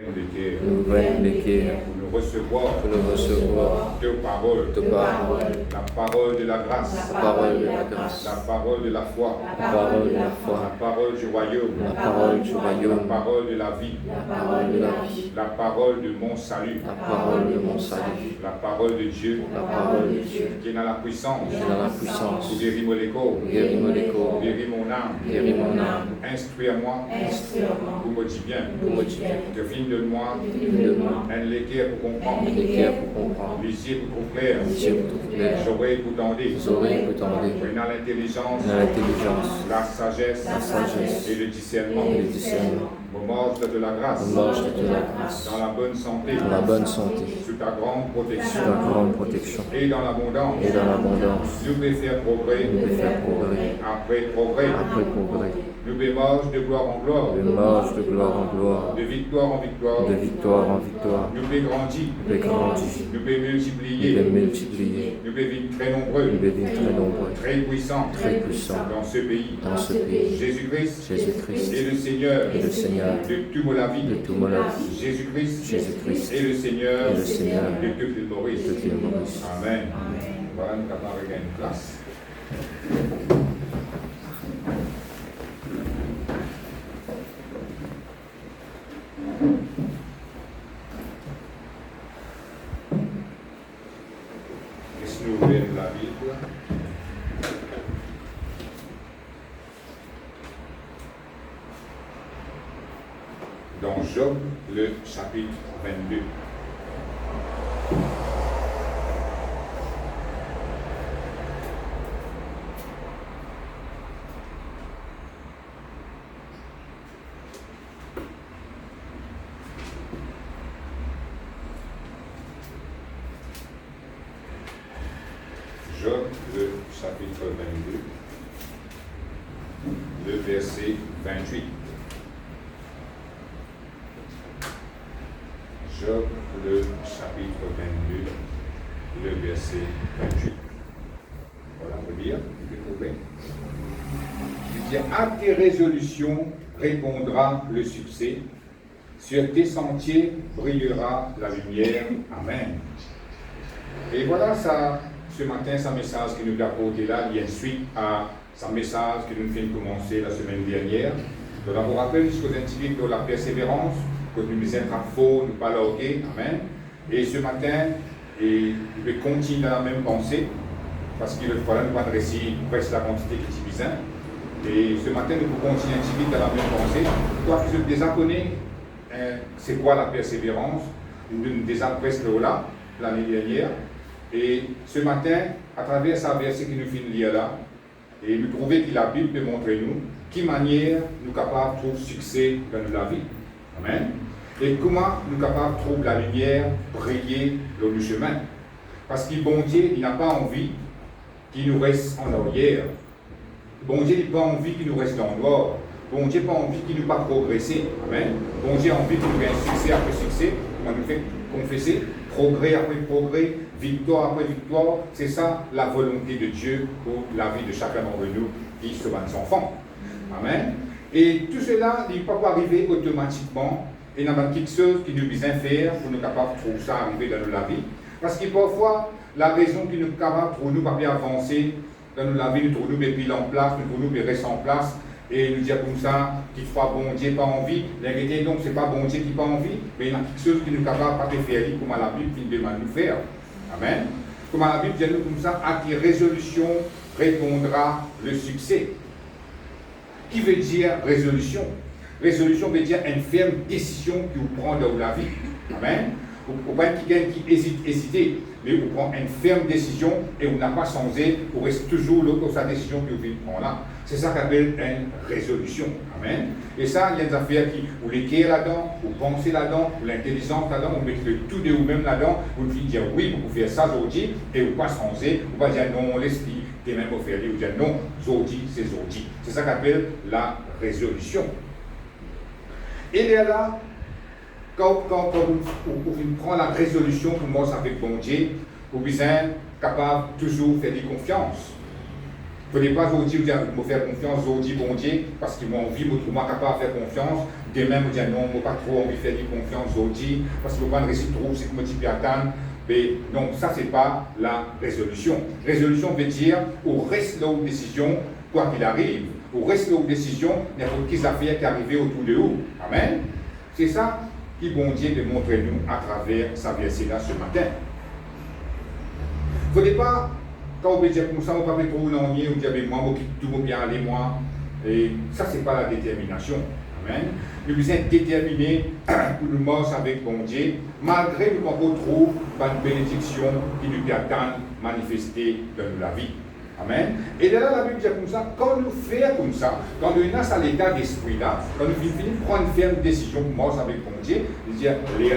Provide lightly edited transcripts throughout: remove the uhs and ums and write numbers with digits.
Nous venons d'écrire pour nous recevoir deux paroles, la parole de la grâce, la parole de la grâce, la parole de la foi, la parole de la foi, la parole du royaume, la parole du la royaume, parole de la vie, la parole de la vie, la parole de mon salut, la parole de mon salut, la parole de Dieu, la parole de Dieu, qui est dans la puissance, qui est dans la puissance, pour guérir mon écho, guéris mon écho, guérir mon âme, guéris mon âme, instruis-moi, pour me dire bien, pour me dire, que fin de moi, donne-moi un l'équerre pour comprendre, un équerre pour comprendre, les yeux pour trouver clair, les yeux pour tout clair, les oreilles pour tendre, les oreilles pour tendre, dans l'intelligence, la sagesse et le discernement. Au marge de la grâce, dans la bonne santé, sous ta grande protection, et dans l'abondance, nous pouvons faire progrès, après progrès, nous pouvons marcher de gloire en gloire, de victoire en victoire, nous pouvons grandir, nous pouvons multiplier, nous pouvons vivre très nombreux, très puissants dans ce pays. Jésus-Christ est le Seigneur de toute la vie. Jésus-Christ est le Seigneur de toute l'île Maurice. Amen. Voilà, nous avons regardé une classe. Laisse-nous ouvrir la Bible. Dans Job, le chapitre 22. Job, le chapitre 22, le verset 28. Job, le chapitre 22, le verset 28. Voilà, on peut lire, vous pouvez trouver. Il dit, à tes résolutions répondra le succès, sur tes sentiers brillera la lumière. Amen. Et voilà ça, ce matin, ce message que nous avons apporté là, il y a une suite à ce message que nous venons commencer la semaine dernière. Donc, on vous rappelle jusqu'aux individus de la persévérance, que nous sommes faux, nous pas larguer, amen. Et ce matin, nous devons continuer dans la même pensée, parce qu'il voilà, nous pas adresser presque la quantité qui est bizarre. Et ce matin, nous pouvons continuer un petit peu dans la même pensée. Toi qui êtes déjà connu, c'est quoi la persévérance? Nous avons déjà presque là, l'année dernière. Et ce matin, à travers ce verset que nous finissons de lire là, et nous trouvons que la Bible peut montrer nous, quelle manière nous sommes capables de trouver succès dans la vie. Amen. Et comment nous sommes capables de trouver la lumière briller dans le chemin. Parce que bon Dieu, il n'a pas envie qu'il nous reste en arrière. Bon Dieu, il n'a pas envie qu'il nous reste dans le noir. Bon Dieu n'a pas envie qu'il nous pas progresser. Amen. Bon Dieu a envie qu'il nous ait un succès après succès. On nous fait confesser, progrès après progrès, victoire après victoire. C'est ça la volonté de Dieu pour la vie de chacun d'entre nous qui sont des enfants. Amen. Et tout cela ne peut pas arriver automatiquement. Et il y a quelque chose qui nous besoin faire pour nous capables de trouver ça arriver dans la vie. Parce que parfois, la raison qui nous est capable pour nous pas bien avancer dans la vie, nous trouvons des piles en place, nous trouvons des restes en place, et nous dire comme ça, qu'il faut pas bon Dieu, pas envie. L'inquiétude, donc, ce n'est pas bon Dieu qui n'a pas envie, mais il y a quelque chose qui nous est capable de faire, comme la Bible demande de nous faire. Amen. Comme la Bible dit nous comme ça, à tes résolutions répondra le succès. Qui veut dire résolution? Résolution veut dire une ferme décision que vous prenez dans la vie. Amen. Vous pas quelqu'un qui hésite, mais vous prenez une ferme décision et vous n'avez pas changé, vous restez toujours là pour sa décision que vous prenez là. C'est ça qu'on appelle une résolution. Amen. Et ça, il y a des affaires qui, vous l'écrivez là-dedans, vous pensez là-dedans, vous l'intelligence là-dedans, vous mettez tout de vous-même là-dedans, vous dites dire oui, vous pouvez faire ça aujourd'hui, et vous ne pas changer, vous ne pas dire non, l'esprit, t'es même offert, vous dire non, aujourd'hui, c'est aujourd'hui. C'est ça qu'on appelle la résolution. Et là, quand vous prenez la résolution, pour moi, avec bon Dieu, vous êtes capable de toujours faire des confiances. Il ne faut pas aujourd'hui dire, me faire confiance, aujourd'hui, bon Dieu, parce qu'ils m'ont envie, moi, capable de faire confiance. Demain, me dire non, moi, pas trop envie de faire confiance aujourd'hui, parce que je ne pas réussir trop, c'est que je me attendre. Mais non, ça, ce n'est pas la résolution. Résolution veut dire, au reste de nos décisions, quoi qu'il arrive, au reste de nos décisions, il y a des affaires qui arrivent autour de nous. Amen. C'est ça qui, bon Dieu, de montrer nous à travers sa verset-là ce matin. Il ne faut pas. Quand on veut dire comme ça, on ne peut pas trop non, on dit, moi, tout va bien aller, moi. Et ça, ce n'est pas la détermination. Amen. Nous sommes déterminés pour nous marcher avec bon Dieu, malgré qu'on retrouve une bénédiction qui nous attend manifester dans la vie. Amen. Et là, la Bible dit comme ça, quand nous faisons comme ça, quand nous sommes à l'état d'esprit là, quand nous finissons de prendre une ferme décision pour marcher avec bon Dieu, il dit,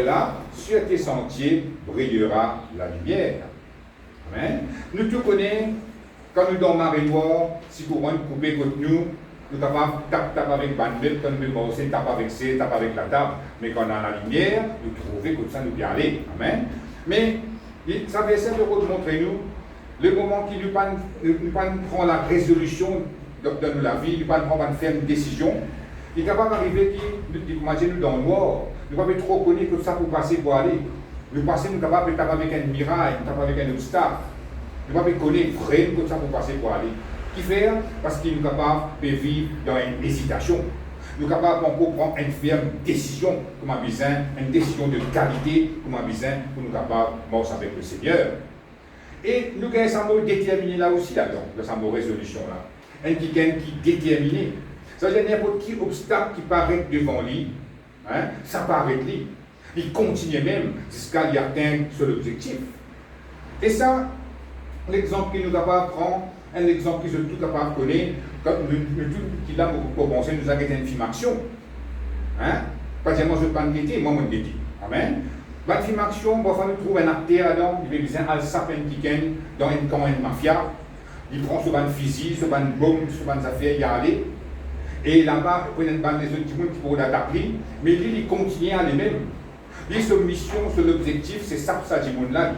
là, sur tes sentiers brillera la lumière. Amen. Nous tous connaissons, quand nous dans marée noire, si vous voulez couper contre nous, nous sommes taper avec bandit, quand nous sommes taper avec C, taper avec la table, mais quand on a la lumière, nous trouvons comme ça nous bien aller. Amen. Mais ça veut essayer de montrer nous le moment qui nous prend la résolution dans la vie, nous prend une ferme décision. Il est capable d'arriver qui, imaginez-nous dans le noir, nous ne pouvons pas trop connaître que ça pour passer pour aller. Nous passons, nous sommes capables de taper avec un miracle, nous sommes avec un obstacle. Nous ne pouvons pas connaître vraiment comme ça pour passer pour aller. Qui fait? Parce qu'il est capable de vivre dans une hésitation. Nous sommes capables de prendre une ferme décision, comme un besoin, une décision de qualité, comme un besoin, pour nous capables de marcher avec le Seigneur. Et nous avons un mot déterminé là aussi, là-dedans, dans ce mot résolution là. Un qui est déterminé. Ça veut dire n'importe quel obstacle qui paraît devant lui, hein, ça paraît lui. Il continue même jusqu'à y atteindre son objectif. Et ça, l'exemple que nous avons prendre, un exemple que je suis tout capable de connaître, quand nous qui l'a pour penser, nous arrêtons une film action. Hein? Pas dire moi je ne veux pas me guetter, moi je me guetter. Amen. Dans une film action, il faut trouver un acteur là-dedans, il veut bien saper un ticket dans un camp de mafia. Il prend souvent un fusil, souvent une bombe, souvent des affaires, il y a aller. Et là-bas, il prend une bande des autres qui pour l'attaquer, mais lui, il continue à lui-même. Lui, sa mission, son objectif, c'est ça du monde là.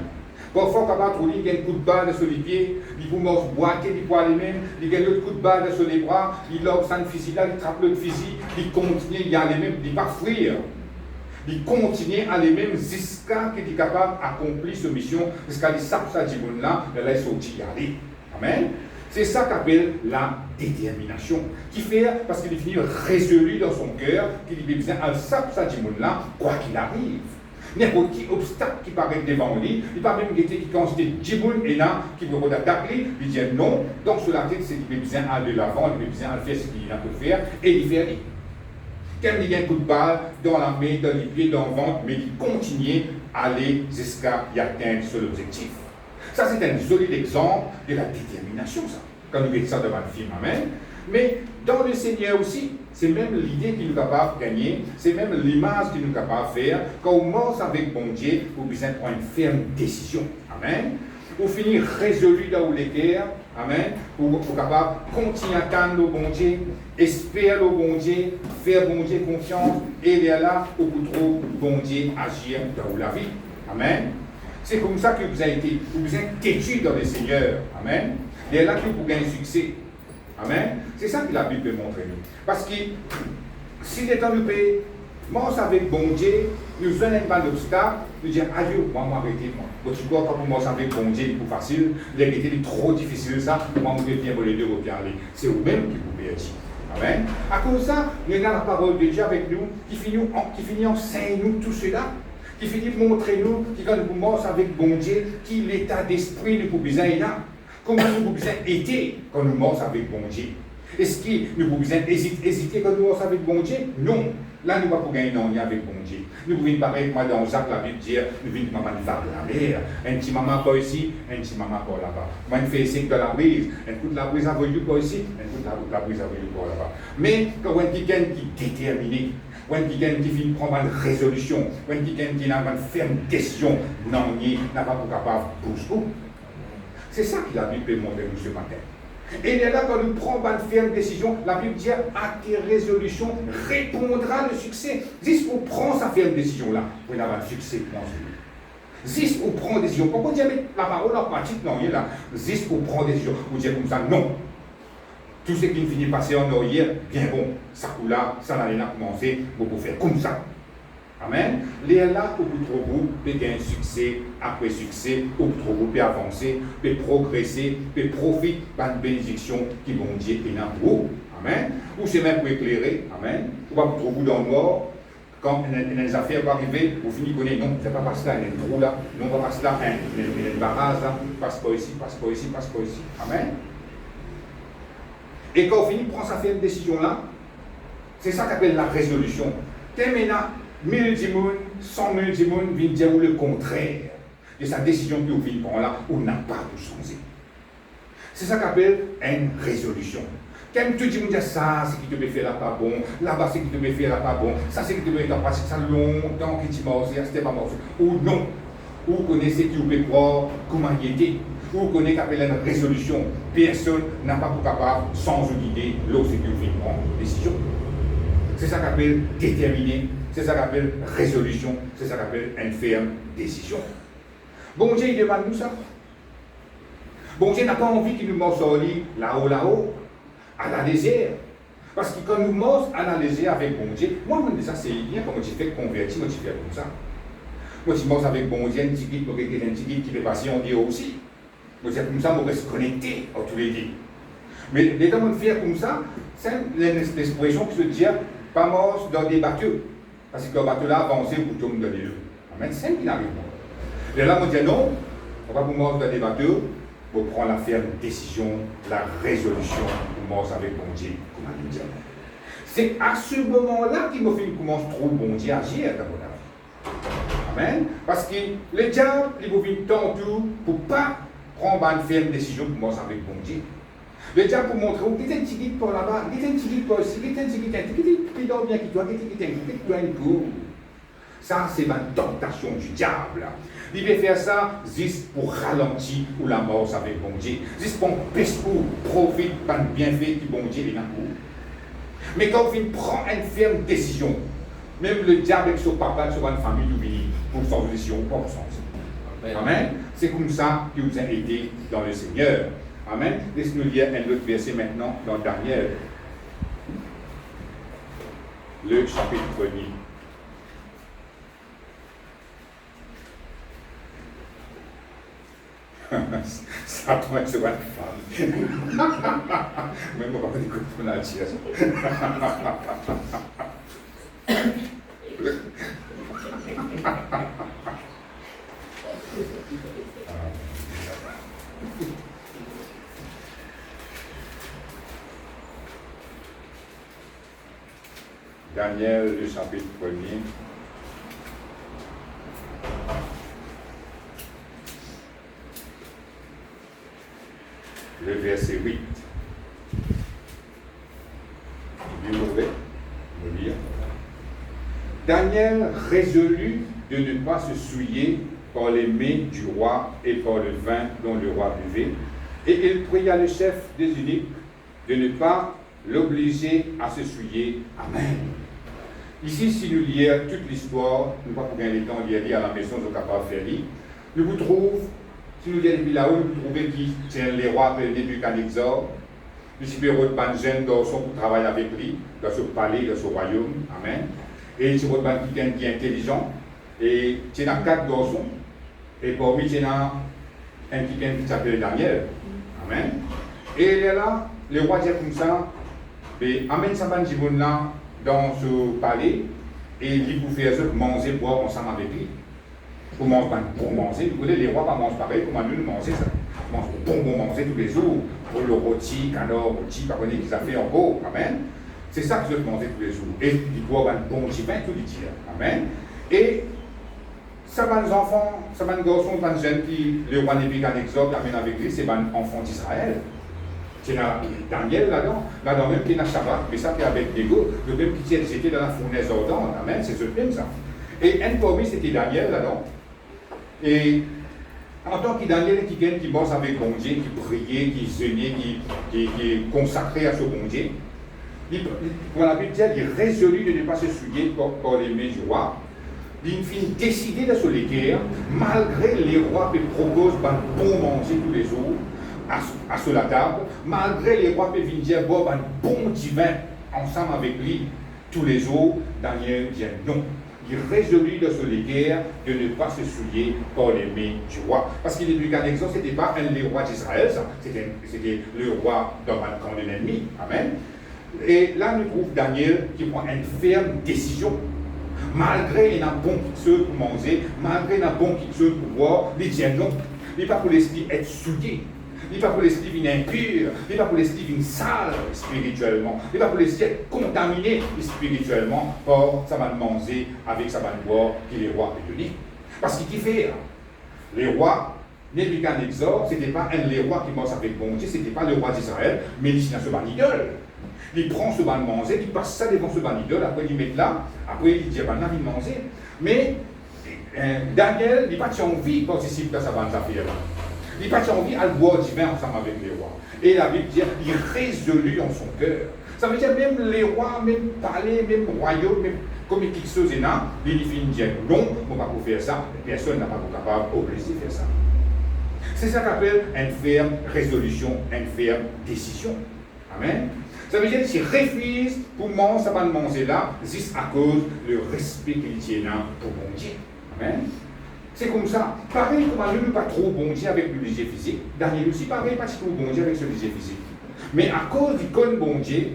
Parfois, quand il y a un coup de balle sur les pieds, il vous mange boiter, il peut aller même, il y a un autre coup de balle sur les bras, il lance un fusil là, il trappe le fusil, il continue, il y a les mêmes, il ne va pas fuir. Il continue à les mêmes jusqu'à qu'il est capable d'accomplir sa mission, jusqu'à qu'il sape ça du monde là, il est sorti y aller. Amen. C'est ça qu'appelle la détermination. Qui fait, parce qu'il est fini résolu dans son cœur, qu'il est besoin de sape ça du monde là, quoi qu'il arrive. N'importe quel obstacle qui paraît devant lui, il va même guetter qui constate Djiboun et là, qui veut attaquer, il dit non. Donc sur la tête, c'est qu'il a besoin d'aller de l'avant, il a besoin de faire ce qu'il a pu faire, et il fait rien. Quand il y a un coup de balle dans la main, dans les pieds, dans le ventre, mais il continue à aller jusqu'à y atteindre son objectif. Ça, c'est un joli exemple de la détermination, ça. Quand nous voyons ça devant le film, amen. Mais dans le Seigneur aussi, c'est même l'idée qu'il nous est capable de gagner, c'est même l'image qu'il nous est capable de faire. Quand on marche avec bon Dieu, vous avez besoin de prendre une ferme décision. Amen. Pour finir résolu dans les cœurs, amen. Pour capable continuer à attendre le bon Dieu, espérer le bon Dieu, faire bon Dieu confiance, et là, pour trop bon Dieu agir dans la vie. Amen. C'est comme ça que vous avez été, vous êtes têtu dans le Seigneur. Amen. Et là que vous gagnez succès. Amen. C'est ça que la Bible montre nous. Parce que si les temps nous paient, marche avec bon Dieu, nous venons pas d'obstacle, nous disons adieu, moi arrêtez moi. Donc tu vois quand vous marchez avec bon Dieu, c'est plus facile, l'hérité est trop difficile ça, moi je viens pour les deux repiens aller. C'est vous-même qui vous payez. Amen. À cause de ça, nous avons la parole de Dieu avec nous, qui finit enseigner nous tout cela. Qui finit de montrer nous, qui quand nous marchons avec bon Dieu, qui l'état d'esprit nous pouvons besoin là. Comment nous pouvons être quand nous marchons avec bon Dieu? Est-ce que nous pouvons hésiter quand nous marchons avec bon Dieu? Non. Là, nous ne pouvons pas gagner non avec bon Dieu. Nous pouvons parler, moi, dans Jacques, la Bible dire, nous venons de maman de la mer, un petit maman pas ici, un petit maman pas là-bas. Moi, je fais essayer de la brise, un coup de la brise à vous pas ici, un coup de la brise à vous pas là-bas. Mais quand on a quelqu'un qui est déterminé, quand quelqu'un qui vient prendre une résolution, quand quelqu'un qui a une ferme décision, non, il n'a pas pour capable de bouger. C'est ça que la Bible peut montrer nous ce matin. Et là, quand nous prenons une ferme décision, la Bible dit à tes résolutions répondra le succès. Juste pour prendre sa ferme décision-là, vous avez un succès pour juste pour prendre des décisions. Pourquoi dire la parole en pratique? Non, il est là. Juste pour prendre des décisions. Vous dites comme ça, non. Tout ce qui finit passer en arrière, bien bon, ça coule là, ça n'a rien à commencer, vous pouvez faire comme ça. Amen. Les là, pour vous, peut gagner un succès après succès, pour vous, peut avancer, peut progresser, peut profiter d'une bénédiction qui vont dire et pour vous. Amen. Ou c'est même pour éclairer. Amen. Ou pas pour vous dans le noir. Quand une affaire va arriver, vous finissez connaître, non, c'est pas parce que là, il y a un trou là, non, pas parce que là, il y a une barrage là, passe pas ici, passe pas ici, passe pas ici. Amen. Et quand on finit, prend sa fait une décision là, c'est ça qu'on appelle la résolution. Maintenant, 1000 dimoun, 100 000 dimoun viennent dire le contraire de sa décision que vous venez prendre là, où n'a pas tout changé. C'est ça qu'on appelle une résolution. Quand tu dis, ça, c'est qui te peut faire là pas bon, là-bas, c'est qui te peut faire là pas bon, ça, c'est qui te peut faire parce que ça longtemps que tu m'as c'était pas mort. Ou non, ou connaissez qui vous peut croire comment il était. Vous connaissez qu'appelle une résolution. Personne n'a pas pour capable, sans vous guider, l'autre c'est que vous faites prendre décision. C'est ça qu'on appelle déterminer, c'est ça qu'on appelle résolution, c'est ça qu'on appelle une ferme décision. Bon Dieu, il demande nous ça. Bon Dieu n'a pas envie qu'il nous morce là-haut, à la légère. Parce que quand nous morce à la légère avec bon Dieu, moi, je me dis ça, c'est bien, quand je fais convertir, moi, je fais comme ça. Moi, je morce avec bon Dieu, un petit guide qui fait passer en Dieu aussi. Moi, c'est comme ça, on reste connecté à tous les deux. Mais les temps de faire comme ça, c'est l'expression qui se dit, pas mort dans des bateaux. Parce que le bateau là avance pour tomber dans les deux. Amen, c'est simple qui n'arrive pas. Et là, on dit non, on va vous mordre dans des bateaux, pour prendre la ferme décision, la résolution, pour mordre avec bon Dieu, comme on dit. C'est à ce moment-là qu'il me fait commence trop bon Dieu à agir dans mon vie. Amen. Parce que le diable, il vous vient tantôt pour ne pas prendre une ferme décision pour mordre avec bon Dieu. Le diable pour montrer, il y a un petit guide par là-bas, il y a un petit guide par ici, il y a un petit guide qui dort bien, qui doit une cour. Ça, c'est une tentation du diable. Il veut faire ça juste pour ralentir ou la mort avec bon Dieu. Juste pour profiter par le bienfait que bon Dieu est dans vous. Mais quand vous prenez une ferme décision, même le diable avec son papa, sur une famille d'oubli, pour son décision, pas pour son. Amen. C'est comme ça que vous avez été dans le Seigneur. Amen. Laissez-nous lire un autre verset maintenant dans Daniel. Le chapitre 1er. Ça pourrait être une femme. Même on va pas écouter mon attire. Daniel, le chapitre 1er. Le verset 8. Vous pouvez me lire. Daniel résolut de ne pas se souiller par les mets du roi et par le vin dont le roi buvait, et il pria le chef des eunuques de ne pas l'obliger à se souiller. Amen. Ici, si nous lisons toute l'histoire, nous ne pouvons pas gagner le temps de lire à la maison, nous sommes capables de faire lire. Nous vous trouvons, si nous lisons depuis là-haut, nous trouvons qui c'est les rois appelés Nebuchadnezzar, le supérieur de jeune garçon pour travailler avec lui, dans ce palais, dans ce royaume. Amen. Et il se retrouve quelqu'un qui est intelligent. Et il y a 4 garçons. Et parmi il y a un qui s'appelle Daniel. Amen. Et là, le roi dit comme ça, amène sa bande de là dans ce palais et il pour faire manger, boire ensemble avec lui. Pour manger, vous voyez, les rois ne mangent pareil, comment nous manger ça. Ils mangent bonbons manger tous les jours, pour le rôti, canard, rôti, pas connaître qu'ils ont fait encore. Amen. C'est ça qu'ils veulent manger tous les jours. Et ils boivent un bon petit pain tous les jours. Amen. Et ça va les enfants, ça va les garçons, ça va les jeunes qui, le roi Nebuchadnezzar qui amène avec lui, c'est les enfants d'Israël. Il y a Daniel là-dedans même qui est dans Shabbat, mais ça qui est avec Diego, le même qui était dans la fournaise ardente, amen, c'est ce même ça. Et un parmi c'était Daniel là-dedans. Et en tant que Daniel qui bosse avec bon Dieu, qui priait, qui jeûnait, qui est consacré à ce bon Dieu, pour la Bible, il résolut de ne pas se souiller par les mains du roi. Il finit décidé de se l'équerre, malgré les rois qui proposent un bon manger tous les jours. sur la table, malgré les rois peuvent venir dire, bon, un bon divin ensemble avec lui tous les jours, Daniel dit non. Il résolut de se léguer, de ne pas se souiller par les mains du roi. Parce qu'il est plus qu'un exemple, ce n'était pas un des rois d'Israël, c'était le roi d'un camp de l'ennemi. Amen. Et là, nous trouvons Daniel qui prend une ferme décision. Malgré les bons qui se pour manger, malgré les bons qui se pour boire, il dit non. Il n'est pas pour l'esprit être souillé. Il n'est pas pour l'esprit impur. Il n'est pas pour l'esprit sale spirituellement. Il n'est pas pour l'esprit être contaminé spirituellement par sa va manger avec sa va boire que les rois ont donné. Parce qu'il fait. Les rois, Nebuchadnezzar, ce n'était pas un des rois qui mange avec bon Dieu, ce n'était pas le roi d'Israël, mais il a ce ban idole. Il prend ce ban manger, il passe ça devant ce ban idole, après il met là, après il dit, ben là, il manger. Mais Daniel, il n'a pas envie de participer à sa bande affaire. Il n'a pas envie à le boire divin ensemble avec les rois. Et la Bible dit, il résolut en son cœur. Ça veut dire même les rois, même palais, même royaume, même comme il quelque chose, il finit dire non, on ne va pas faire ça, personne n'a pas capable d'obliger de faire ça. C'est ça qu'on appelle une ferme résolution, une ferme décision. Amen. Ça veut dire qu'il refuse pour manger ça va manger là, juste à cause du respect qu'il tient pour mon Dieu. Amen. C'est comme ça. Pareil comme je ne veux pas trop bon Dieu avec le léger physique. Daniel aussi, pareil, pas trop bon Dieu avec ce léger physique. Mais à cause du connaît bon Dieu,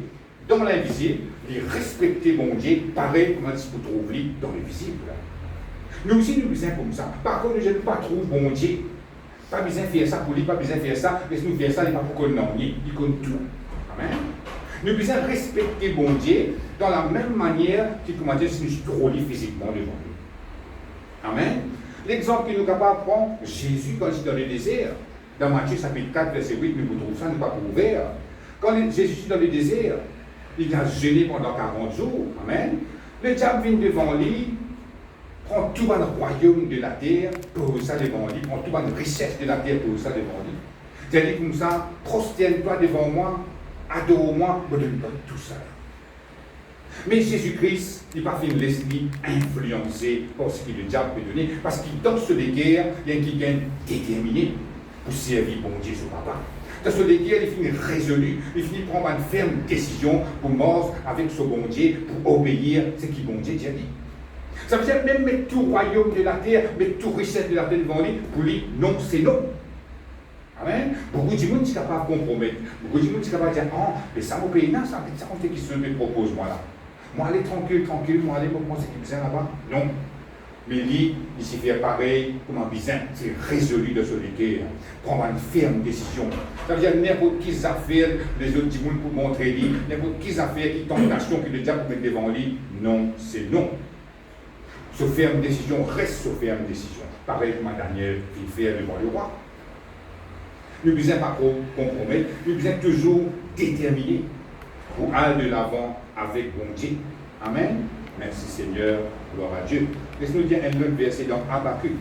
dans l'invisible, il respecter bon Dieu, pareil comme il peut trouver dans le visible. Nous aussi, nous besoin comme ça. Par contre, nous n'aimons pas trop bon Dieu. Pas besoin de faire ça pour lui, pas besoin de faire ça. Laisse-nous faire ça, il n'est pas pour qu'on n'en ait. Il connaît tout. Amen. Nous devons respecter bon Dieu dans la même manière qu'il commence à se trouver physiquement devant lui. Amen. L'exemple qu'il nous est capable de prendre, Jésus, quand il est dans le désert, dans Matthieu chapitre 4, verset 8, nous trouvons ça, nous pas ouvert. Quand Jésus est dans le désert, il a jeûné pendant 40 jours. Amen. Le diable vient devant lui, prend tout le royaume de la terre, pose ça devant lui, prend toute la richesse de la terre, pose ça devant lui. C'est-à-dire comme ça, prosterne-toi devant moi, adore-moi, me donne tout ça. Mais Jésus-Christ, il n'a pas fait l'esprit influencé par ce que le diable peut donner, parce qu'il dans ce guerre, il y a quelqu'un déterminé pour servir bon Dieu, son papa. Dans ce guerre, il finit résolu, il finit prendre une ferme décision pour mordre avec ce bon Dieu, pour obéir à ce que bon Dieu a dit. Ça veut dire même mettre tout royaume de la terre, mettre tout richesse de la terre devant lui, pour lui, non, c'est non. Amen. Beaucoup de monde sont capables de compromettre. Beaucoup de monde sont capables de dire, oh, mais ça me paye, ça on fait qui se me propose, moi là. Moi, aller tranquille, moi, aller me prendre ce qui est là-bas. Non. Mais lui, il s'y fait pareil, comme un bizin, c'est résolu de se léguer, prendre une ferme décision. Ça veut dire n'importe qui affaire, les autres gens pour montrer lui, n'importe qui affaire, qui tentation, que le diable met devant lui, non, c'est non. Ce ferme décision reste ce ferme décision. Pareil comme Daniel qui fait devant le roi. Nous ne besoin pas compromettre, nous besoin toujours déterminer pour aller de l'avant avec bon Dieu. Amen. Merci Seigneur, gloire à Dieu. Laisse-nous dire un autre verset dans Habakkuk,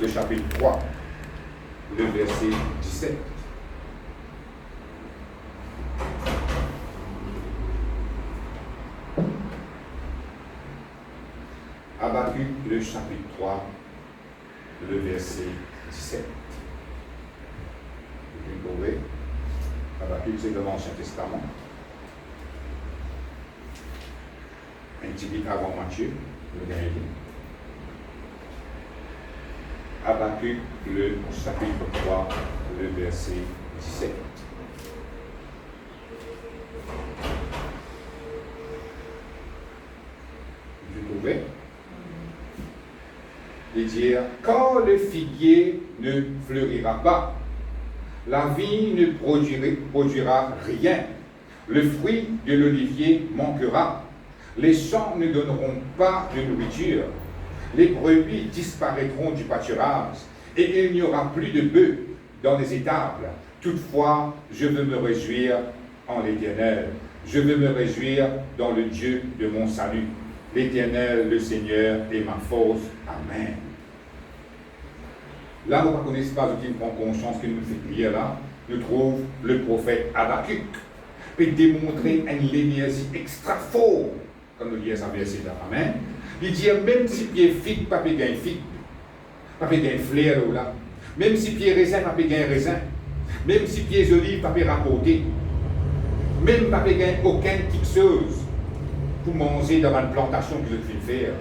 le chapitre 3, le verset 17. Habakkuk, le chapitre 3, le verset 17. Vous pouvez trouver. Habakkuk, c'est dans l'Ancien Testament. Un petit peu avant Matthieu, le dernier livre. Habakkuk, le chapitre 3, le verset 17. Vous trouvez? Il dit, quand le figuier ne fleurira pas, la vigne ne produira rien, le fruit de l'olivier manquera, les champs ne donneront pas de nourriture, les brebis disparaîtront du pâturage, et il n'y aura plus de bœufs dans les étables. Toutefois, je veux me réjouir en l'Éternel, je veux me réjouir dans le Dieu de mon salut. L'Éternel, le Seigneur, est ma force. Amen. Là, nous ne connaissons pas qui prend conscience que nous fait prière là, nous trouve le prophète Habakkuk peut démontrer une énergie extra forte quand nous lisons ce verset là. Amen. Il dit même si il y a figue, pas de figue, pas de fleur là. Même si pied raisin, pas gagner raisin. Même si pieds olives, pas rapporter. Même pas gagner aucune chose pour manger dans une plantation que je viens faire.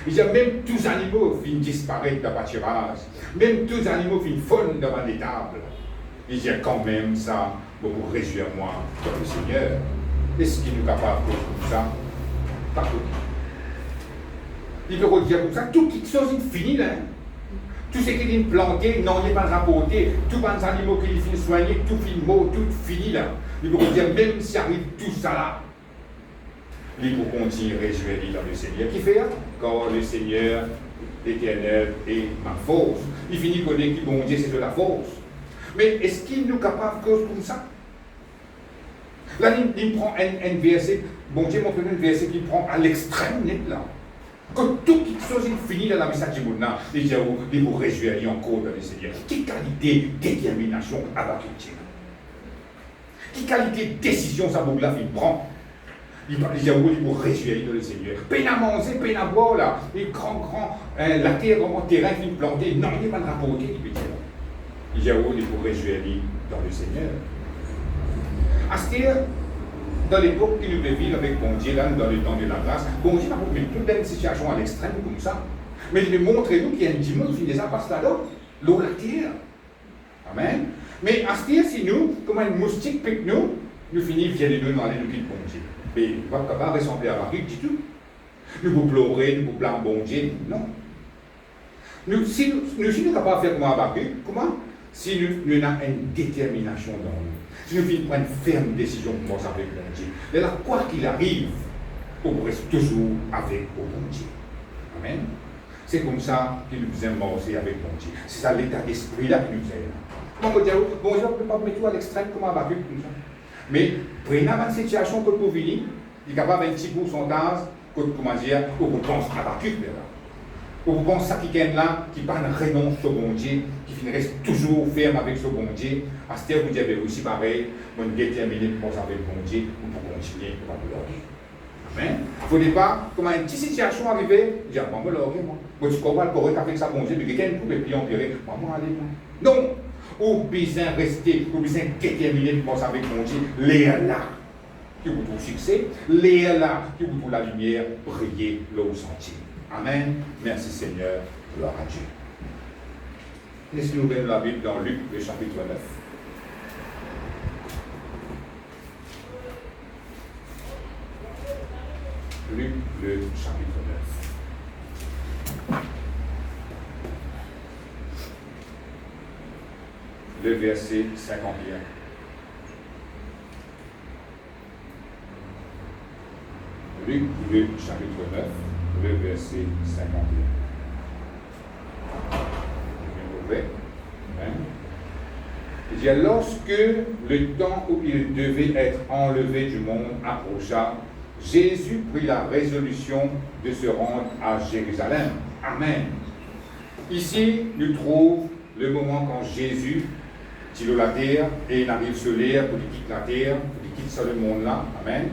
Il y a même tous les animaux qui disparaître dans le pâturage. Même tous les animaux qui fondent devant l'étable. Il y a quand même ça, pour réjouir moi dans le Seigneur. Est-ce qu'il est capable de faire comme ça? Pas tout. Il peut dire comme ça, toute chose est finie là. Tout ce qu'il est planté, non, il n'est pas rapporté. Tous les animaux qu'il finit soigner, tout finit mort, tout fini là. Il peut dire, même si arrive tout ça là, il faut continuer à réjouir dans le Seigneur. Qui fait? Quand le Seigneur, l'Éternel, est ma force. Il finit de connaître que bon Dieu, c'est de la force. Mais est-ce qu'il nous capable de cause comme ça? Là, il prend un verset, bon Dieu montre un verset qu'il prend à l'extrême net là. Quand toute chose est finie dans la message du monde, il dit, il vous réjouir encore dans le Seigneur. Quelle qualité de détermination à la culture? Quelle qualité de décision ça vous la prend? Il dit, il vous réjouir dans le Seigneur. Peine à manger, peine à boire là. Et grand, la terre, grand terrain qui est planté, non, il n'est pas de rapporter, il peut dire. Il dit, il vous réjouir dans le Seigneur. C'est-à-dire, dans l'époque qu'il nous vivre avec bon Dieu, là, dans le temps de la grâce, bon Dieu n'a pas mis toute une situation à l'extrême comme ça. Mais il veut montrer nous qu'il y a un dimanche qui déjà passe là-dedans, l'eau, la terre. Amen. Mais à ce dire, si nous, comme un moustique pique nous finissons via les deux dans les nous quitte bon Dieu. Mais il ne va pas ressembler à Marie du tout. Nous vous pleurer, nous vous blâmer bon Dieu, non. Si nous sommes capables de faire comme Habakkuk, comment? Si nous avons une détermination dans nous. Si nous finissons prendre une ferme décision pour commencer avec bon Dieu. Et là, quoi qu'il arrive, on reste toujours avec bon Dieu. Amen. C'est comme ça qu'il nous aime marcher avec bon Dieu. C'est ça l'état d'esprit là qui nous aime. On peut dire, bon Dieu, on ne peut pas mettre tout à l'extrême comme Habakkuk comme ça. Mais prenez une situation que vous venez, il est capable d'un petit pourcentage, comment dire, où vous pensez à Habakkuk là. Où vous pensez à quelqu'un là qui parle renonce au bon Dieu, qui reste toujours ferme avec ce bon Dieu. À ce terme, vous dites, aussi pareil, on est déterminé pour penser avec le bon Dieu, ou pour continuer, pour pas pleurer. Amen. Il ne faut pas, comme une petite situation arrivée, dire, maman, pleurer, moi. Moi, tu comprends le correct avec ça, bon Dieu, mais quelqu'un peut plus empirer, maman, allez, moi. Non! Ou besoin rester, ou besoin déterminé pour penser avec mon Dieu, l'air là, qui vous trouve succès, l'air là, qui vous trouve la lumière, briller là où sentier. Amen. Merci Seigneur. Gloire à Dieu. Laissez-nous ouvrir la Bible dans Luc, le chapitre 9. Luc, le chapitre 9. Le verset 51. Luc, le chapitre 9, le verset 51. Il dit, lorsque le temps où il devait être enlevé du monde approcha, Jésus prit la résolution de se rendre à Jérusalem. Amen. Ici, nous trouvons le moment quand Jésus tire la terre et il arrive sur l'air pour qu'il quitte la terre, pour qu'il quitte ce monde-là. Amen.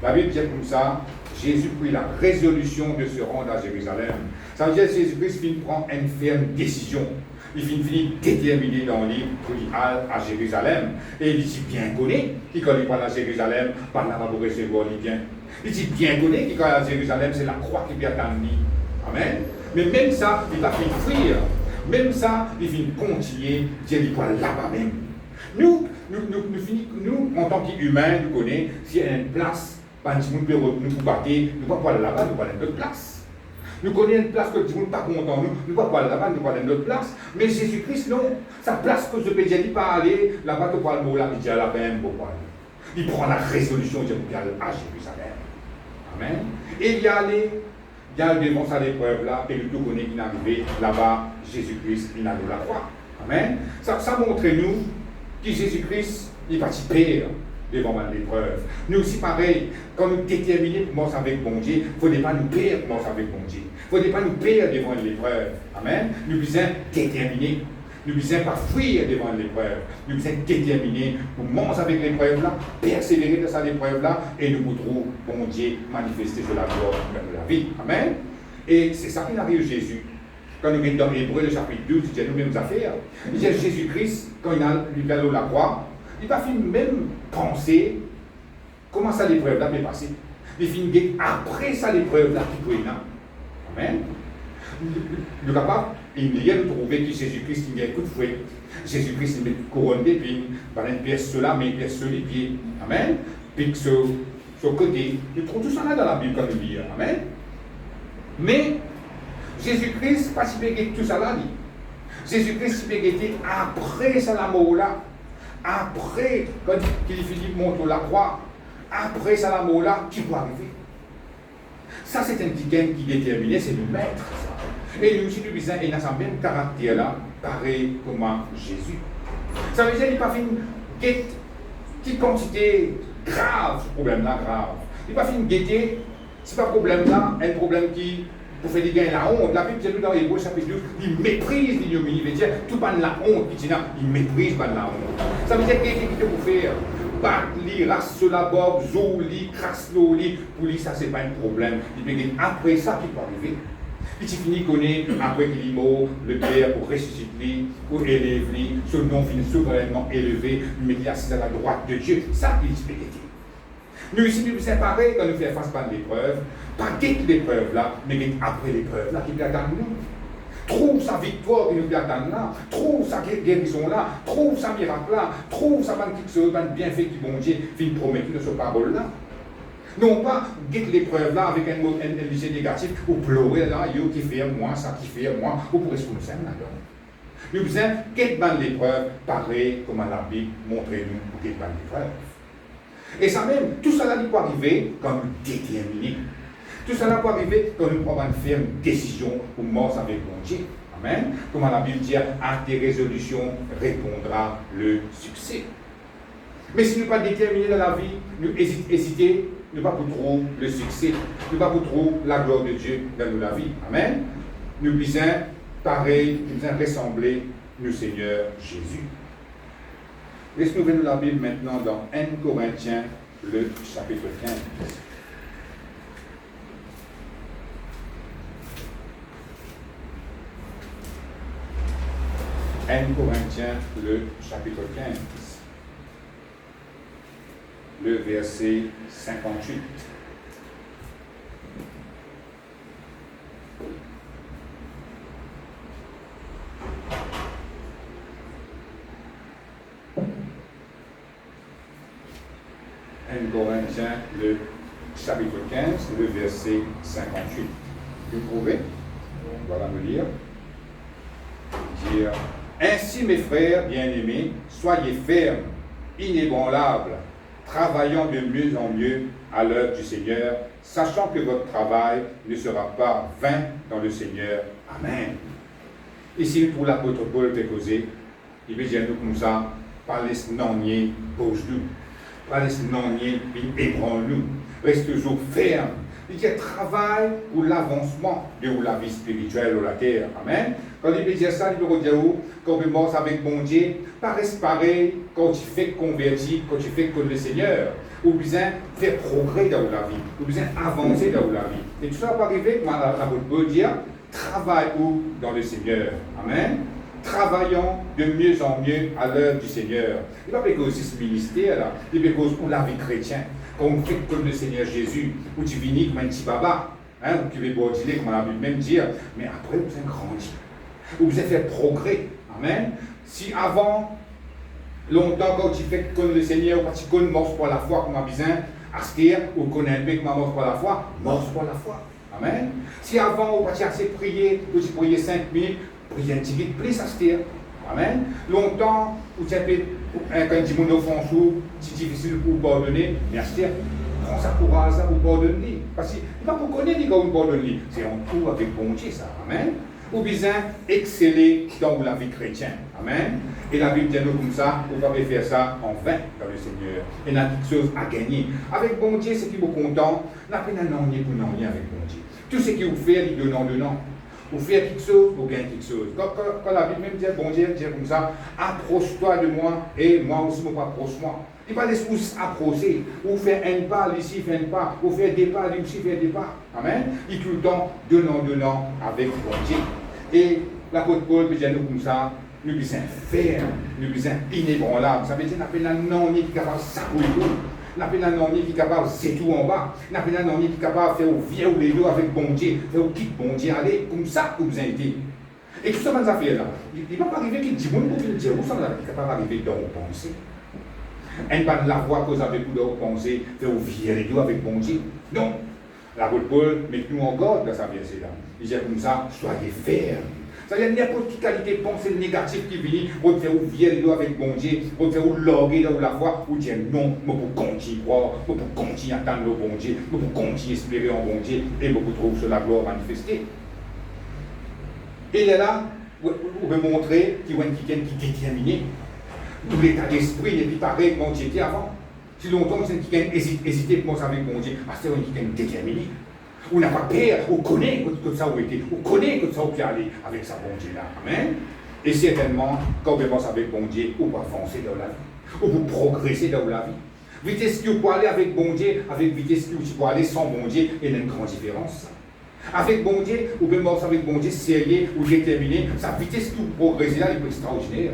La Bible dit comme ça, Jésus prit la résolution de se rendre à Jérusalem. Ça veut dire que Jésus-Christ prend une ferme décision. Il finit déterminé dans le livre pour aller à Jérusalem. Et il dit bien connaît, qui quand il va à Jérusalem, par là pour recevoir les biens. Il dit bien connaît, qui quand il va à Jérusalem, c'est la croix qui vient attendre lui. Amen. Mais même ça, il va finir fuir. Même ça, il finit continuer, Dieu dit quoi là-bas même. Nous, en tant qu'humains, nous connaissons, s'il y a une place, si nous pouvons nous battre, nous ne pouvons pas aller là-bas, nous pouvons aller à une autre place. Nous connaissons une place que tout le monde n'est pas content, nous ne pouvons pas aller là-bas, nous pouvons aller à une autre place. Mais Jésus-Christ, non. Sa place que je peux dire, il ne peut pas aller là-bas, tu peux aller là, il dit à la peine, pour pas aller. Il prend la résolution, il dit pour aller à Jérusalem. Amen. Et il y a allé. Il y a devant ça l'épreuve là, et nous connaissons qu'il est arrivé là-bas, Jésus-Christ, il a nous la croix. Amen. Ça montre nous que Jésus-Christ, il va s'y perdre devant l'épreuve. Nous aussi, pareil, quand nous déterminons pour marcher avec bon Dieu, il ne faut pas nous perdre pour marcher avec bon Dieu. Il ne faut pas nous perdre devant l'épreuve. Amen. Nous devons déterminer. Nous ne devons pas fuir devant l'épreuve. Nous devons déterminer pour manger avec l'épreuve là, persévérer dans cette épreuve là, et nous voudrons, bon Dieu, manifester sur la gloire de la vie. Amen. Et c'est ça qui arrive Jésus. Quand nous sommes dans Hébreu, le chapitre 12, il dit nous mêmes affaires. Il dit Jésus-Christ, quand il a lui allé la croix, il va même penser comment ça l'épreuve là peut passer. Il finit après ça l'épreuve là qui peut y avoir. Amen. Le capable, il y a trouvé que Jésus-Christ il y a un coup de fouet. Jésus-Christ il met couronné, puis il pièce cela, mais il pièce les pieds. Amen. Puis sur côté, il trouve tout ça là dans la Bible quand il lit. Amen. Mais Jésus-Christ, pas si bien tout ça là. Jésus-Christ, il peut après ça la mort là. Après, quand Philippe monte la croix, après ça la mort là, qui peut arriver? Ça, c'est un petit qui détermine, c'est le maître. Ça. Et nous, si nous disons, il a ce même caractère là, pareil comme Jésus. Ça veut dire qu'il n'a pas fait une petite quantité grave, ce problème-là, grave. Il n'a pas fait une gaieté, c'est pas un problème-là, un problème qui, pour faire des gains, la honte. La Bible dit dans Hébreu chapitre 12, il méprise l'ignominie. Il veut dire, tout pas de la honte, il méprise pas de la honte. Ça veut dire qu'est-ce qu'il peut vous faire? Battre, rasse la bob, zoli, crasse l'oli, pour lui, ça, c'est pas un problème. Il peut dire, après ça, qui peut arriver. Il finit connaître, après qu'il est mort, le Père pour ressusciter, pour élever, ce nom finit souverainement élevé, mais il est assis à la droite de Dieu. Ça, il peut dire. Nous, ici, nous sommes pareil quand nous faisons face à l'épreuve, pas guette l'épreuve là, mais après l'épreuve là, qui peut attendre nous. Trouve sa victoire qui nous peut attendre là, trouve sa guérison là, trouve sa miracle là, trouve sa bienfait qui bon Dieu finit promettre de ce parole là. Non pas guette l'épreuve là avec un mot lycée négatif, ou pleurer là, yo qui fait moi, ça qui fait moi, ou pour rester comme ça là. Nous besoin guette l'épreuve, pareil comme la Bible, montrez-nous pour guette l'épreuve. Et ça même, tout cela peut arriver quand nous déterminons. Tout cela peut arriver quand nous prenons une ferme décision ou mort avec mon Dieu. Amen. Comme la Bible dit, à tes résolutions répondra le succès. Mais si nous ne sommes pas déterminés dans la vie, nous hésitons, nous ne pas pour trouver le succès, nous ne pas pour trouver la gloire de Dieu dans la vie. Amen. Nous besoin pareil, nous besoin ressembler au Seigneur Jésus. Laissez-nous venir la Bible maintenant dans 1 Corinthiens, le chapitre 15. 1 Corinthiens, le chapitre 15, le verset 58. Corinthiens, le chapitre 15, le verset 58. Vous trouvez? Voilà me lire. Dire, ainsi mes frères bien-aimés, soyez fermes, inébranlables, travaillant de mieux en mieux à l'œuvre du Seigneur, sachant que votre travail ne sera pas vain dans le Seigneur. Amen. Ici, pour l'apôtre Paul de causer, il veut dire nous comme ça, par les non-niers, pose-nous. Pas laisser non-nier, puis ébranle-nous. Reste toujours ferme. Il dit travail pour l'avancement de la vie spirituelle ou la terre. Amen. Quand il veut dire ça, il veut dire quand on commence avec bon Dieu, pas reste pareil quand tu fais convertir, quand tu fais comme le Seigneur. Ou bien faire progrès dans la vie. Ou bien avancer dans la vie. Et tout ça va arriver, comme la Bible dire, travail où dans le Seigneur. Amen. Travaillons de mieux en mieux à l'œuvre du Seigneur. Il va pas causer ce ministère-là, il va causer pour la vie chrétienne. Quand on fait comme le Seigneur Jésus, où tu viens comme un petit baba, hein, où tu veux bordiner, comme la Bible même dire, mais après, vous avez grandi. Où vous avez fait progrès. Amen. Si avant, longtemps, quand tu fais comme le Seigneur, quand tu connais mort pour la foi, comme un bizin, Astir, ou connais un peu comme mort pour la foi, mort pour la foi. Amen. Si avant, vous avez assez prié, vous avez prié 5 minutes, priez un petit peu plus, Astir. Amen. Longtemps, vous avez quand tu m'en offense, c'est difficile pour pardonner, mais Astir, prends sa courage pour pardonner. Parce qu'il ne va pas connaître quand vous pardonnez. C'est en tout avec bon Dieu, ça. Amen. Ou bien exceller dans la vie chrétienne. Amen. Et la Bible dit nous comme ça, vous pouvez faire ça en vain dans le Seigneur. Et il y a quelque chose à gagner. Avec bon Dieu, c'est qui vous content, n'a pas un non-nier pour non-nier avec bon Dieu. Tout ce qui vous fait, il donnant. Vous faites quelque chose, vous gagnez quelque chose. Quand la Bible même dit, bon Dieu, dit comme ça, approche-toi de moi et moi aussi, je m'approche-moi. Il ne va pas laisser vous approcher. Vous faites un pas, ici, fait un pas. Vous faites des pas, lui aussi, fait des pas. Amen. Il est tout le temps donnant avec bon Dieu. Et l'apôtre Paul veut dire nous comme ça, nous sommes fermes, nous sommes inébranlables. Ça veut dire qu'on a un non qui est capable de s'accouler tout. On a un non qui est capable de c'est tout en bas. On a un non qui est capable de faire au vieux ou les deux avec bon Dieu, faire au quitte bon Dieu, aller comme ça que vous avez été. Et tout ça, dans affaires là, il ne va pas arriver qu'il dit, bon, il dit, vous savez, il est capable d'arriver dans vos pensées. Et pas de la voix que vous avez pour vos pensées, faire au vieux les deux avec bon Dieu. Non. L'apôtre Paul met nous en garde dans sa verset là. Il dit comme ça, soyez fermes. C'est-à-dire n'importe quelle qualité de pensée négative qui vient, pour faire ouvrir les doigts avec bon Dieu, pour faire loguer dans la foi, ou dire non, mais pour continuer à croire, pour continuer à attendre le bon Dieu, pour continuer à espérer en bon Dieu, et pour trouver sur la gloire manifestée. Et là, vous pouvez montrer qu'il y a quelqu'un qui est déterminé. Tout l'état d'esprit n'est plus pareil que mon Dieu était avant. Si longtemps, c'est quelqu'un hésité pour commencer avec mon Dieu, c'est quelqu'un déterminé. On n'a pas peur, on connaît que ça a été, on connaît que ça a pu aller avec sa bon Dieu là. Amen. Et certainement, quand on avance avec bon Dieu, on va avancer dans la vie, on va progresser dans la vie. Vitesse que vous pouvez aller avec bon Dieu, avec vitesse que vous pouvez aller sans bon Dieu, il y a une grande différence. Avec bon Dieu, ou bien mort avec bon Dieu, sérieux ou déterminé, sa vitesse que vous progressez là, elle est extraordinaire.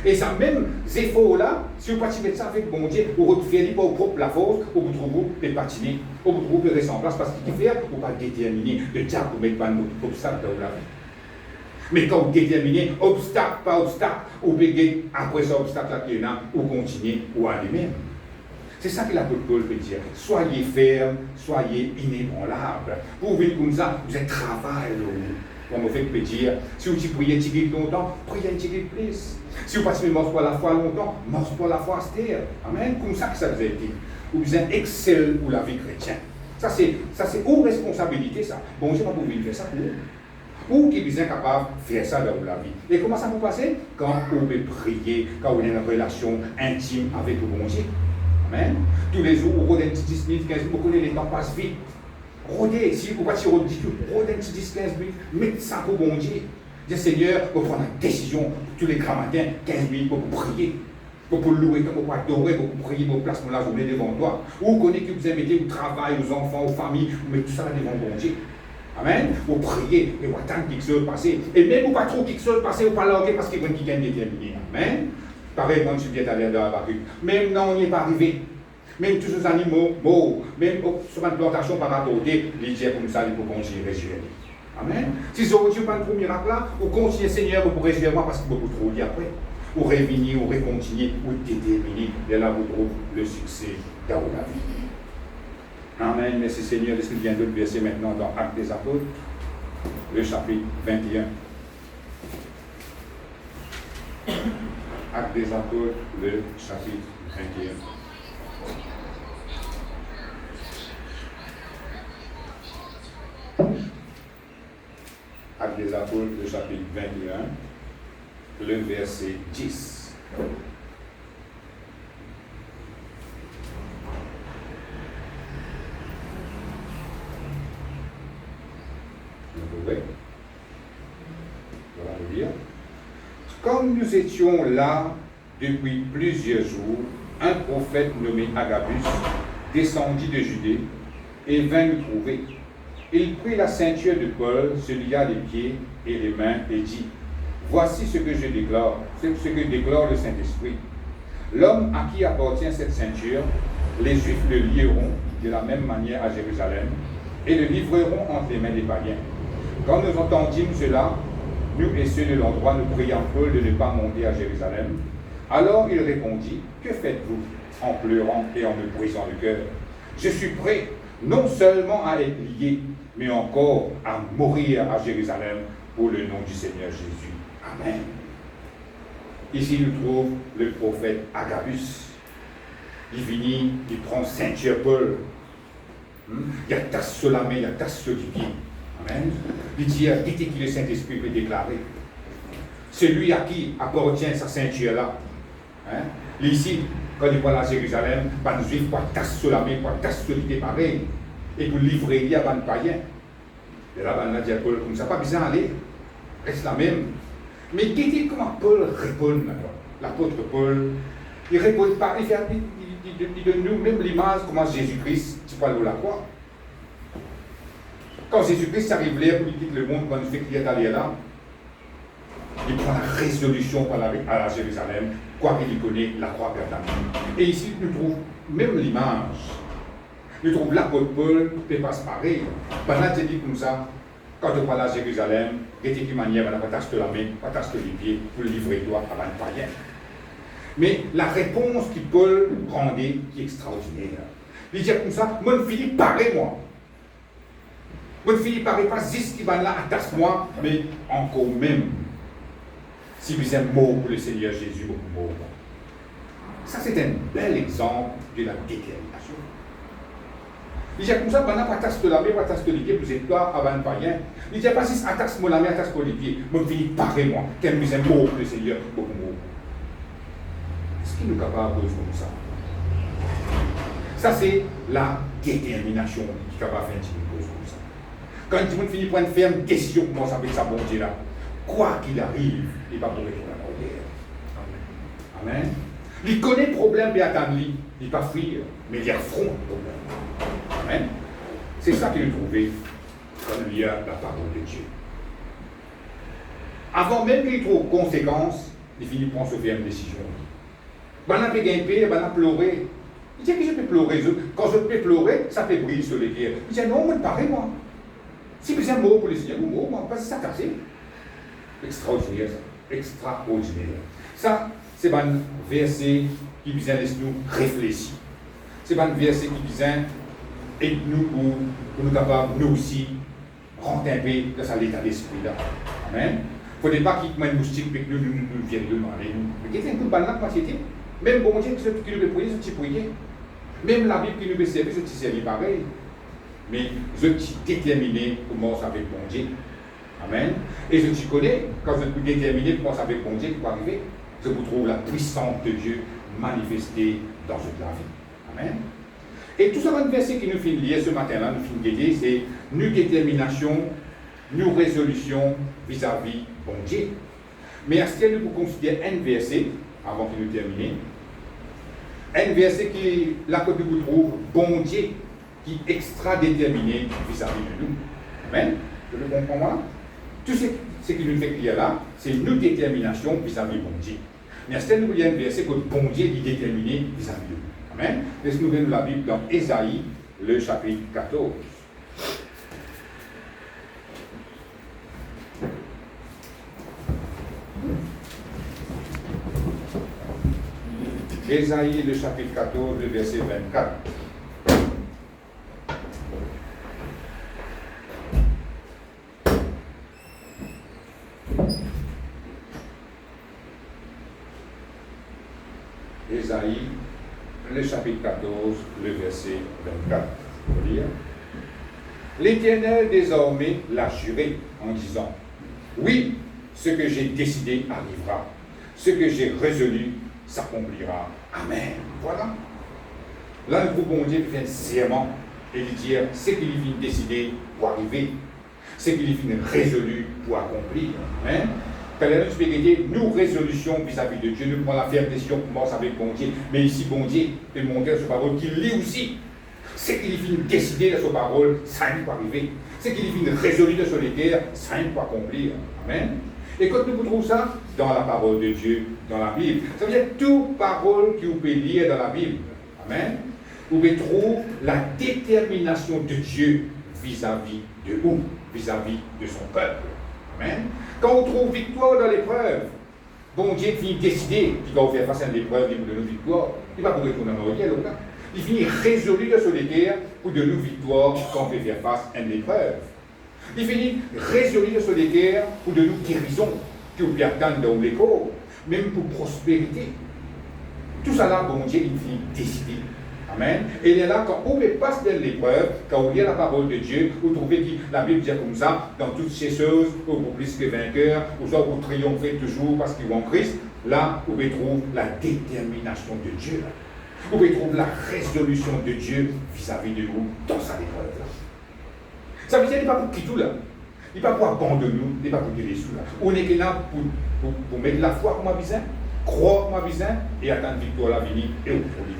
Et ça même effort-là, si vous patinez ça avec bon Dieu, vous retrouvez par vos propres la force, vous trouvez les patiner, vous trouvez les ressemblances, parce qu'il fait, vous pas déterminer le diable pour mettre pas notre obstacle dans la vie. Mais quand vous déterminez, obstacle par obstacle, vous pouvez après ça, obstacle qui est là, vous continuez ou aller même. C'est ça que l'apôtre Paul veut dire. Soyez fermes, soyez inébranlables. Vous vivez comme ça, vous êtes travail. Comme on fait peut dire, si vous priez longtemps, priez un petit peu plus. Si vous passez mort pour la foi longtemps, mort pour la foi austère. Amen. Comme ça que ça vous a été. Vous êtes excellent pour la vie chrétienne. Ça c'est une responsabilité ça. Bon Dieu va vous faire ça pour vous. Ou qui est capable de faire ça dans la vie. Et comment ça vous passe? Quand vous pouvez prier, quand vous avez une relation intime avec le bon Dieu. Amen. Tous les jours, vous rodez 10 minutes, 15 minutes, vous connaissez, les temps passent vite. Rodez, si vous passez au ridicule, rodez 10, 15 minutes, mettez ça pour bon Dieu. Dites Seigneur, vous prenez une décision tous les grands matins, 15 minutes pour prier. Pour louer, pour adorer, pour prier, pour placer la journée devant toi. Ou vous connaissez que vous mettez au travail, aux enfants, aux familles, vous mettez tout ça devant bon Dieu. Amen. Vous priez et vous attendez quelque chose passer. Et même vous pas trop quelque chose passer, vous pas larguer parce qu'il y a quelqu'un déterminé. Amen. Pareil, moi je suis bien allé dans la barrique. Même non, on n'y est pas arrivé. Même tous ces animaux morts, même sur une plantation par rapport au dé, les dieux comme ça, ils peuvent continuer à résurrer. Amen. Si vous n'avez pas de miracle là, vous continuez Seigneur, vous résurrer moi parce que vous trop dire après. Vous revenir, vous recontinuer, vous déterminer, et là vous trouvez le succès dans la vie. Amen. Merci Seigneur. Est-ce qu'il vient d'autres versets maintenant dans Actes des Apôtres, le chapitre 21. Actes des Apôtres, le chapitre 21. Actes des Apôtres, le chapitre 21, le verset 10. Vous pouvez? Voilà le lire. Comme nous étions là depuis plusieurs jours, un prophète nommé Agabus descendit de Judée et vint nous trouver. Il prit la ceinture de Paul, se lia les pieds et les mains et dit, « Voici ce que je déclare, ce que déclare le Saint-Esprit. L'homme à qui appartient cette ceinture, les Juifs le lieront de la même manière à Jérusalem et le livreront entre les mains des païens. Quand nous entendîmes cela, nous et ceux de l'endroit, nous prions Paul de ne pas monter à Jérusalem. Alors il répondit, « Que faites-vous » en pleurant et en me brisant le cœur. « Je suis prêt non seulement à être lié, mais encore à mourir à Jérusalem pour le nom du Seigneur Jésus. » Amen. Ici, nous trouvons le prophète Agabus. Il vient, il prend ceinture Paul. Il attache sur la main, il attache sur les pieds. Amen. Il dit, dites qu'il le Saint-Esprit peut déclarer. Celui à qui appartient sa ceinture-là. Hein? Ici, quand il va à Jérusalem, les Juifs pour attacher sur la main, pour attacher sur les pieds pareil. Et pour livrer il y a des païens. Et là, on a dit à Paul, comme ça, pas besoin d'aller. Reste la même. Mais qu'est-ce comment Paul répond maintenant? L'apôtre Paul, il ne répond pas, il donne nous-mêmes l'image comment Jésus-Christ, tu parles de la croix. Quand Jésus-Christ arrive là pour dire que le monde, quand il fait qu'il est allé là, il prend la résolution pour aller à Jérusalem, quoi qu'il y connaît la croix permanente. Et ici, nous trouvons même l'image. Nous trouvons l'apôtre Paul qui passe pareil. Pendant que dit comme ça, quand tu parles à Jérusalem, de quelle manière, on va t'acheter la main, on va t'acheter les pieds, pour livrer toi à un païen. Mais la réponse que Paul rendait qui est extraordinaire. Il dit comme ça, mon fils, parlez-moi. Mon fils, parlez pas juste qui va là, attache-moi, mais encore même. Si vous êtes mort pour le Seigneur Jésus, beaucoup mort. Ça, c'est un bel exemple de la détermination. Il dit comme ça, pendant que tu la main, tu les pieds, vous êtes pas avant le païen. Il dit pas si attache-moi la main, attache-moi les pieds. Mon fils, parlez-moi. Quand vous êtes mort pour le Seigneur, beaucoup mort. Est-ce qu'il est capable de faire comme ça? Ça, c'est la détermination qui est capable de faire une chose comme ça. Quand tout le monde finit par une ferme décision, comment ça fait ça, bon Dieu là? Quoi qu'il arrive, il va pour retourner en arrière. Amen. Amen. Il connaît le problème, il attend lui. Il ne va pas fuir, mais il affronte le problème. Amen. C'est ça qu'il a trouvé quand il y a la parole de Dieu. Avant même qu'il trouve conséquences, il finit par se faire une décision. Ben, on peut gagner, ben, on peut pleurer. Il dit que je peux pleurer. Quand je peux pleurer, ça fait briller sur les pierres. Il dit non, mais pareil, moi. Si vous êtes mot pour les Seigneurs, vous moi, pas si ça casse. Extraordinaire, ça. Extraordinaire. Ça, c'est un verset qui vient laisser nous réfléchir. C'est un verset qui vient aider nous pour nous capables, nous aussi, rentrer un peu dans l'état d'esprit là. Amen. Il ne faudrait pas qu'il y ait un moustique et que nous viennent demander. Mais qu'est-ce que nous parlons là, même bon Dieu qui nous prier, c'est prier. Même la Bible qui nous servi, c'est servi pareil. Mais je suis déterminé pour commencer avec bon Dieu. Amen. Et je suis connais, quand je suis déterminé pour commencer avec bon Dieu, qui peut arriver, je vous trouve la puissance de Dieu manifestée dans toute la vie. Amen. Et tout ça, le verset qui nous fait lire ce matin-là, nous fait guider, c'est nous détermination, nous résolution vis-à-vis bon Dieu. Mais est-ce que nous pouvons considérer un verset, avant que nous terminions, un verset qui, là que vous trouvez, bon Dieu, qui est extra déterminé vis-à-vis de nous. Amen. Vous le comprenez? Tout ce qui nous fait lire là, c'est une détermination vis-à-vis de bon Dieu. Mais est-ce que nous voyons un verset que bon Dieu est déterminé vis-à-vis de nous? Amen. Laissez-nous lire la Bible dans Ésaïe, le chapitre 14. Ésaïe, le chapitre 14, le verset 24. Ésaïe, le chapitre 14, le verset 24. Je veux dire. L'Éternel désormais l'a juré en disant, oui, ce que j'ai décidé arrivera, ce que j'ai résolu s'accomplira. Amen. Voilà. Là, le bon Dieu fait un serment et lui dire ce qu'il vient décider pour arriver, ce qu'il vient résolu pour accomplir. Amen. Quand la spiritualité, nous résolution vis-à-vis de Dieu, nous prenons la ferme décision pour commencer avec bon Dieu. Mais ici, bon Dieu est monté à sa parole qu'il lit aussi. Ce qu'il vient décider de sa parole, ça ne peut arriver. Ce qu'il vient résolu de son terres, ça ne peut accomplir. Amen. Et quand nous trouvons ça dans la parole de Dieu, dans la Bible, ça veut dire toute parole que vous pouvez lire dans la Bible. Amen. Vous pouvez trouver la détermination de Dieu vis-à-vis de vous, vis-à-vis de son peuple. Amen. Quand on trouve victoire dans l'épreuve, bon Dieu finit décider qu'il va vous faire face à l'épreuve et vous donner une victoire. Il va vous retourner en arrière, là. Il finit résolu de solitaire pour de nous victoire quand on fait faire face à une épreuve. Il finit résolu de solitaire pour de nous guérisons que vous pouvez attendre dans l'école, même pour prospérité. Tout ça là, bon Dieu, il finit décider. Amen. Et il est là, quand on passe dans l'épreuve, quand on lit la parole de Dieu, vous trouvez que la Bible dit comme ça, dans toutes ces choses, vous plus que vainqueurs, ou soit vous triomphez toujours parce qu'ils vont en Christ, là, vous pouvez trouver la détermination de Dieu. Là. Vous pouvez trouver la résolution de Dieu vis-à-vis de vous dans sa épreuve. Là. Ça veut dire qu'il n'est pas pour quitter là. Il n'est pas pour abandonner nous, il n'est pas pour dire les sous là. On est que là pour mettre la foi comme un bisin, croire comme un bisin, et attendre victoire à venir et au pour venir.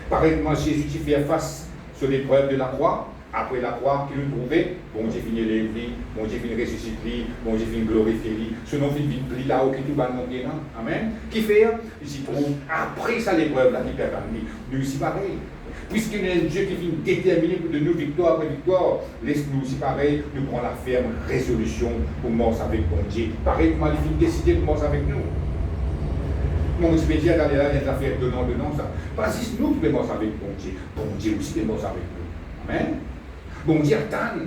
Pareillement, Jésus qui fait face sur l'épreuve de la croix, après la croix, qui nous trouvait, bon Dieu finit l'élever, bon Dieu finit ressusciter, bon Dieu finit glorifier, ce nom finit vite là-haut, qui tout va nous dire, amen. Qui fait, il s'y trouve, après ça l'épreuve là qui perd nous aussi pareil. Puisqu'il est un Dieu qui vient déterminer pour de nous victoire après victoire, laisse-nous aussi pareil, nous prendre la ferme résolution pour mort avec bon Dieu. Pareil, comment il vient décider de mort avec nous. Mon expédient d'aller là, il y a des affaires de non, ça. Pas si nous qui mort avec bon Dieu aussi qui mort avec nous. Amen. Bon Dieu attend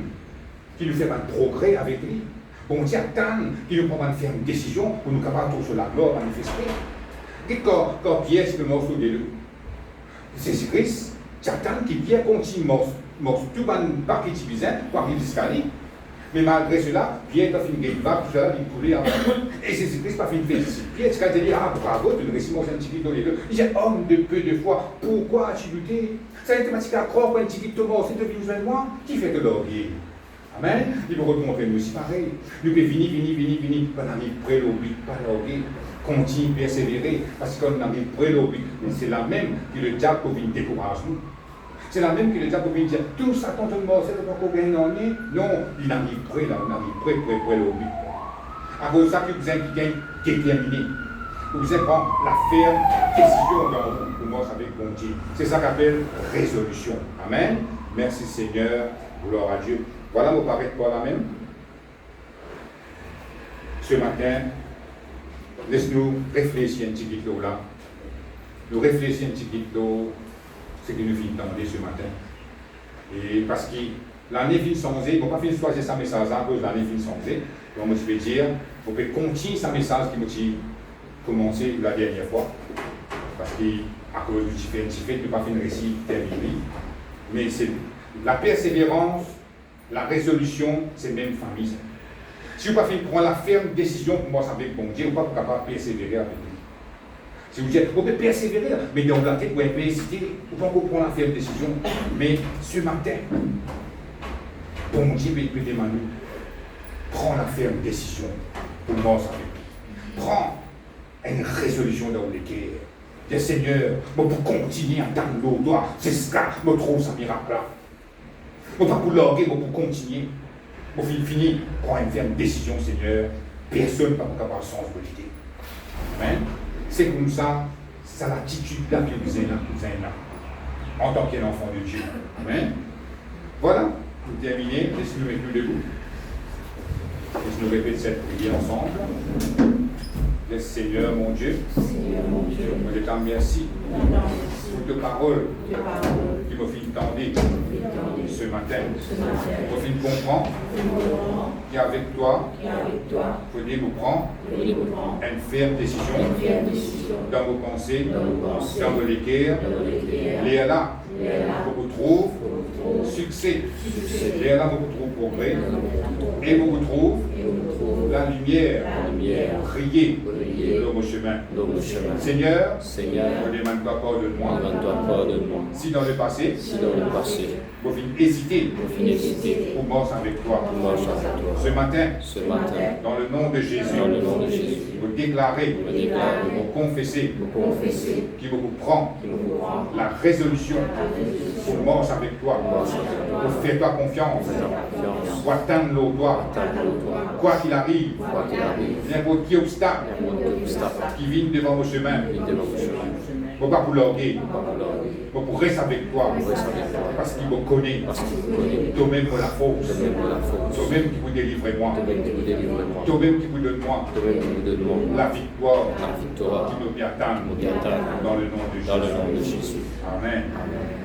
qu'il nous fait un progrès avec lui. Bon Dieu attend qu'il nous prenne faire une décision pour nous capables de la gloire manifester. Et quand Pierre se mort sur les deux, Jésus-Christ, j'attends qu'il Pierre continue mort tout le parti divin, parti d'escalier. Mais malgré cela, Pierre a fait une guerre, tout ça, il coulait en et Jésus-Christ n'a pas fait une félicité. Pierre a dit, ah bravo, tu ne réussis mon scientifique dans les deux. Il dit, homme de peu de foi, pourquoi as-tu lutté? Ça a été mathématique à croire pour un petit Thomas, c'est devenu de moi, qui fait de l'orgueil? Amen. Il veut rencontrer nous aussi pareil. Nous pouvons venir, on arrive près au but, pas l'orgueil. Continue, persévérer, parce qu'on arrive près au but. Mais c'est la même que le diable pour venir décourager nous. C'est la même que le diable pour venir dire, tout ça, ton mort, c'est pas qu'on gagne en ligne. Non, il arrive près là, on arrive près au but. À cause de ça, que vous avez gagne déterminé. Vous avez prendre la ferme décision dans vous pour mort avec bon Dieu. C'est ça qu'appelle résolution. Amen. Merci Seigneur, gloire à Dieu. Voilà, vous paraît quoi là même. Ce matin, laisse-nous réfléchir un petit peu là. Nous réfléchir un petit peu ce que nous finissons d'entendre ce matin. Et parce que l'année finit changer, on ne va pas finir choisir sa message à cause de l'année finit changer. Donc, on peut dire, on peut continuer sa message qui m'a commencé la dernière fois. Parce qu'à cause du fait, ne peut pas finir le récit terminé. Mais c'est la persévérance, la résolution, c'est même famille. Si vous ne pouvez pas prendre la ferme décision pour moi, ça avec bon Dieu, vous ne pouvez pas capable de persévérer avec lui. Si vous dites, vous pouvez persévérer, mais dans la tête, vous pouvez hésiter, vous ne pouvez pas prendre la ferme décision. Mais ce matin, bon Dieu peut demander, prends la ferme décision pour moi, ça avec lui. Prends une résolution dans le cœur. Dis Seigneur, pour continuer à attendre l'eau, c'est ce que je trouve ce miracle-là. Pas pour l'orgueil, mais pour continuer. Pour finir, prends une ferme décision, Seigneur. Personne ne va pas avoir sens de l'idée. Amen. C'est comme ça, c'est l'attitude-là que vous avez là, en tant qu'enfant de Dieu. Amen. Voilà, pour terminer, laissez-nous mettre debout. Laissez-nous répéter cette prière ensemble. Laisse Seigneur mon Dieu, je te remercie pour tes paroles qui m'ont fait entendre ce matin. Pour fin comprendre qu'avec toi, il faut nous prendre une ferme décision dans vos pensées, dans vos équerres. Les là, vous trouvez succès. Les là, vous trouvez progrès. Et vous trouvez la lumière, briller dans vos chemins. Seigneur, ne demande pas pardon de moi. Si dans le passé, vous finissez hésiter pour mort avec toi. Ce matin, dans le nom de Jésus, vous déclarez, vous confessez, qui vous prend la résolution pour mort avec toi. Vous faites-toi confiance. Pour atteindre l'eau, quoi qu'il arrive, n'importe quel obstacle qui vient devant vos chemins, vous ne pas pour l'orgueil, vous pour rester avec toi, parce qu'il vous connaît, toi-même pour la force, toi-même qui vous délivre moi, toi-même qui vous donne moi la victoire qui nous vient attendre dans le nom de Jésus. Amen.